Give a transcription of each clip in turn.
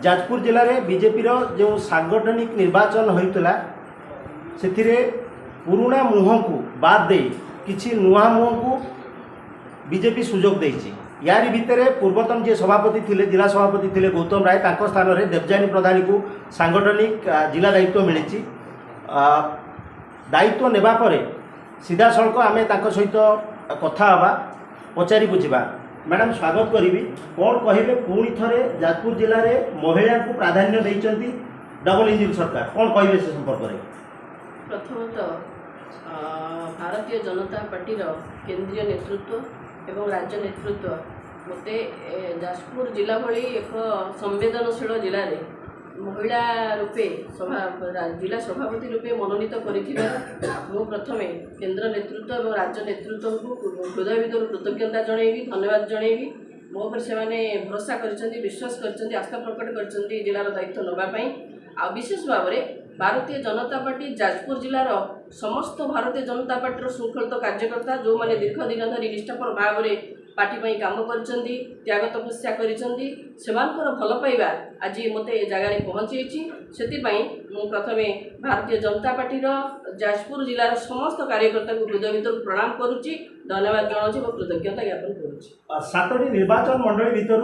जाजपुर जिले में बीजेपी जो सांगठनिक निर्वाचन होता से पुराणा मुह को बाद दे किसी नुआ मुह को बीजेपी सुजोग देती। यारी भितर पूर्वतन जी सभापति थे जिला सभापति थे गौतम राय स्थान में देवजानी प्रधानी को सांगठनिक जिला दायित्व मिली। दायित्व नेबा परे सीधा सड़क आम सहित कथा हवा पचारि बुझा। मैडम स्वागत करी कौन कहे पुणी थे जाजपुर जिले में महिला को प्राधान्य देती डबल इंजिन सरकार कौन कहे से संपर्क में? प्रथमतः भारतीय जनता पार्टी केंद्रीय नेतृत्व एवं राज्य नेतृत्व मते जाजपुर जिला भली एक संवेदनशील जिले में महिला रूपे जिला सभापति रूपे मनोनीत कर प्रथम केंद्र नेतृत्व और राज्य नेतृत्व को हृदय भर कृतज्ञता जनइबी धन्यवाद जनइबी। मो पर से भरोसा कर विश्वास कर आस्था प्रकट कर जिलार दायित्व नापी आ विशेष भाव में भारतीय जनता पार्टी जाजपुर जिलार समस्त भारतीय जनता पार्टी श्रृंखलित कार्यकर्ता जो मैंने दीर्घ दिन धरी निष्ठापर भाव में पार्टी काम कर त्याग तपस्या कर भल पाइबा आज मत जगार पहुँची से प्रथम भारतीय जनता पार्टी जाजपुर जिलार समस्त कार्यकर्ता को हृदय भर प्रणाम करुच्ची धन्यवाद जनाऊँ और कृतज्ञता ज्ञापन करुच्ची। 7टी निर्वाचन मंडली भितर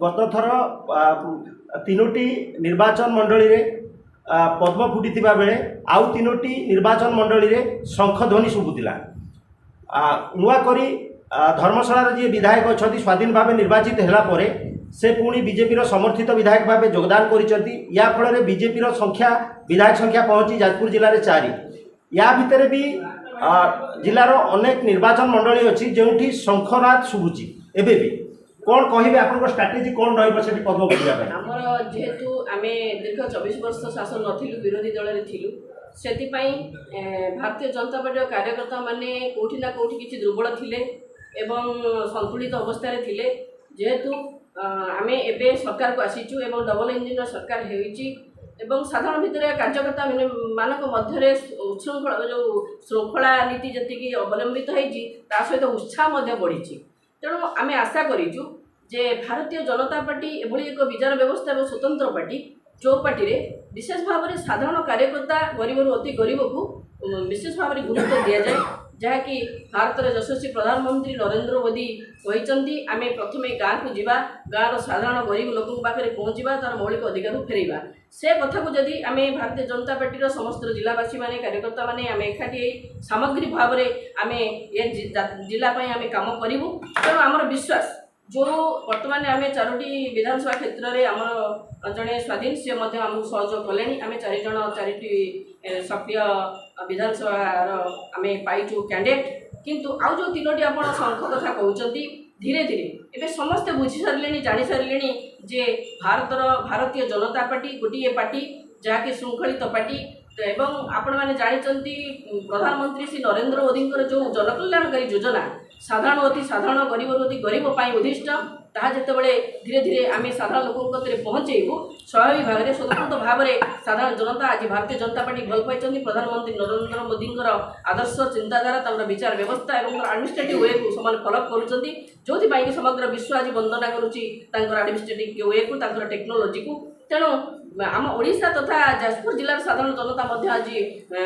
गत थर 3टी निर्वाचन मंडली रे पद्म फुटी बेले आउ 3टी निर्वाचन मंडली रे शंखध्वनि शुभुला। नुआ करी धर्मशाला जी विधायक अच्छा स्वाधीन भाव निर्वाचित होगापर से पुणी बीजेपी समर्थित विधायक भाव योगदान कर बीजेपी संख्या विधायक संख्या पहुँची जाजपुर जिले में 4। या भितर भी जिलार अनेक निर्वाचन मंडली अच्छी जो शंखनाद शुभुची एबे भी कौन कहे आप स्ट्राटेजी कौन रही पद्म फुटा? आमर जेहेतु आम दीर्घ 24 वर्ष शासन नथिलु विरोधी दल में थिलु से भारतीय जनता पार्टी कार्यकर्ता माने कोठी ना कोठी किसी दुर्बल थिले एवं संतुलित अवस्था थिले। जेहेतु आम एबे सरकार को आसीचु एवं डबल इंजिन सरकार होईची एवं साधारण भितर कार्यकर्ता मानक मध्य उच्छृंखला जो श्रृंखला नीति जी अवलंबित होती सहित उत्साह बढ़ी। तेणु आम आशा करूँ जे भारतीय जनता पार्टी एभली एक विचार व्यवस्था और स्वतंत्र पार्टी जो पार्टी रे विशेष भाव में साधारण कार्यकर्ता गरीब अति गरीब को विशेष भाव में गुरुत्व दि जाए जहाँकि भारत यशस्वी प्रधानमंत्री नरेंद्र मोदी कहते आम प्रथम गाँव को जीवा गाँव साधारण गरीब लोक पाखे पहुँचा तार मौलिक अधिकार फेरवा से कथा को जदि आम भारतीय जनता पार्टी समस्त जिलावासी मैंने कार्यकर्ता मैंने आम एकाठी सामग्रिक भाव में आम ये जिलापाई आम कम करूँ। तेणु आमर विश्वास जो बर्तमान आम 4टी विधानसभा क्षेत्र में आमर जड़े स्वाधीन सी आमको सहयोग कले आम 4 जन 4टी सक्रिय विधानसभा आम पाइचु कैंडिडेट किंतु आउ जो 3टी आप शंख कथा कहते धीरे धीरे एवं समस्ते बुझी सारे जानी सारे जे भारतीय जनता पार्टी गोटे पार्टी जहाँकि श्रृंखलित पार्टी एवं आपण मैंने जानते प्रधानमंत्री श्री नरेंद्र मोदी जो जनकल्याणकारी योजना साधारण अति साधारण गरीब अति गरीब उद्दिष्ट ताहा जितेबाला धीरे धीरे आम साधारण लोक पहुँचेबू स्वाभाविक भाव में स्वतंत्र भाव में साधारण जनता आज भारतीय जनता पार्टी भल पाई प्रधानमंत्री नरेंद्र मोदी आदर्श चिंताधारा विचार व्यवस्था और आडमिनिस्ट्रेटिव वे को सामान फॉलो करुँच जो समग्र विश्व आज वंदना करुँची आडमिनिस्ट्रेटिव वे को टेक्नोलोजी को। तेणु आम ओडिशा तथा जाजपुर जिलार साधारण जनता आज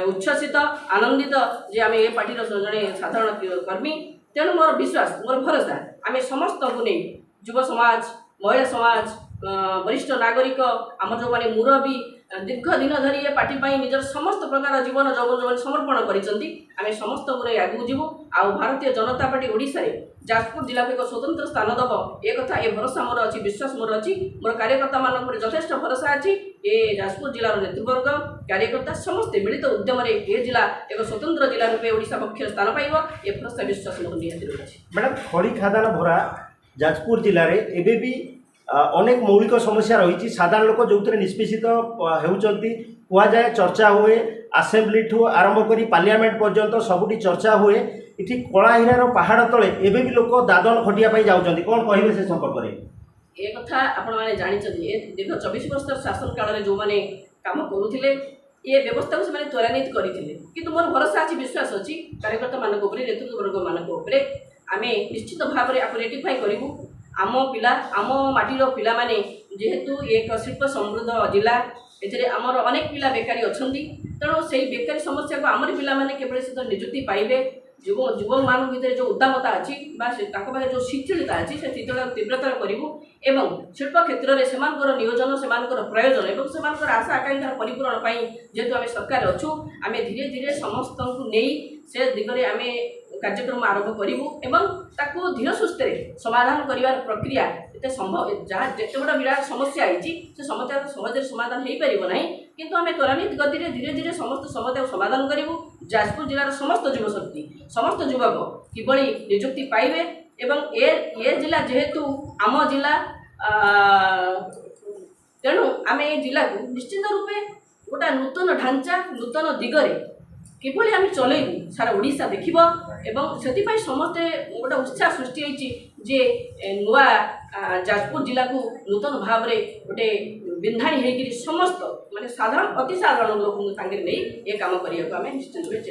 उच्छ्वसित आनंदित जे आम ए पार्टी जड़े साधारण कर्मी। तेणु मोर विश्वास मोर भरोसा आम समस्त को नहीं युव समाज महिला समाज वरिष्ठ नागरिक आम जो मैंने मुरबी दीर्घ दिन धरी ये पार्टी निजर समस्त प्रकार जीवन जौवन जो समर्पण कर समस्त को नहीं आगू जीवु आ भारतीय जनता पार्टी ओडिशा रे जाजपुर जिला को एक स्वतंत्र स्थान दब ए कथा ए भरोसा मोर अच्छी विश्वास मोर अच्छी मोर कार्यकर्ता मान यथेष्ट भरोसा अच्छी ए जाजपुर जिलार नेतृवर्ग कार्यकर्ता समस्ते मिलित उद्यम ए जिला एक स्वतंत्र जिला रूपे ओडिशा पक्ष स्थान पाइब ए भरोसा विश्वास मोर निहाती रही। मैडम खड़ी खादान भरा जाजपुर जिले में एबे भी अनेक मौलिक समस्या रही साधारण लोक जो निष्पेषित होती कहुए चर्चा हुए आसेम्बली ठू आरंभ कर पार्लियामेंट पर्यंत सबुठी चर्चा हुए इठी कलाहीरार पहाड़ तले एबे भी लोक दादन खटिया जाऊँच कौन कहे से संपर्क में? ए कथा आपण मैंने जानते दीर्घ 24 वर्ष शासन काल जो मैंने कम करुले ये व्यवस्था को से त्वरान्वित करते कि मोर भरोसा अच्छी विश्वास अच्छी कार्यकर्ता मान नेतृत्ववर्ग मान आम निश्चित भाव में आपको रेटिफाई करूँ आम पिला आम माटीर पिला माने जेहेतु एक शिल्प समृद्ध जिला एथिरे आमर अनेक पिला बेकारी अछंती तेणु से बेकारी समस्या को आमर पिला माने केवल सहित निजुक्ति पाइबे युवक मान भर जो उद्दामता अच्छी जो शिथिलता अच्छी से शिथिलता तीव्रतर करूँ एवं शिल्प क्षेत्र में सेमानकर नियोजन सेमानकर प्रयोजन एवं सेमानकर आशा आकांक्षार परिपूरण पाई जेहेतु आम सरकार अच्छू आम धीरे धीरे समस्त को नहीं से दिगरे आम कार्यक्रम आरंभ करूँ एवं ताकू धीर सुस्थे समाधान कर प्रक्रिया एत संभव जहाँ जिते बड़ा विराट समस्या आई से समस्या सहज समाधान हो पार ना किंतु आम त्वरान्वित गति धीरे धीरे समस्त समस्या समाधान करूँ जाजपुर जिलार समस्त युवशक्ति समस्त युवक किभली निजुक्ति पाइबे एवं ए जिला जेहेतु आम जिला तेणु आम ए जिला को निश्चित रूपे गोटा नूतन ढांचा नूतन दिगरे किभली आम चलैबू सारा ओडिशा देखिब एवं से समस्ते गोटे उत्साह सृष्टि होती जे नुआ जाजपुर जिला को नूतन भाव में गोटे बिंधाणी होकर समस्त माने साधारण अति साधारण लोक सांगे नहीं ये काम करने को आम निश्चित रूप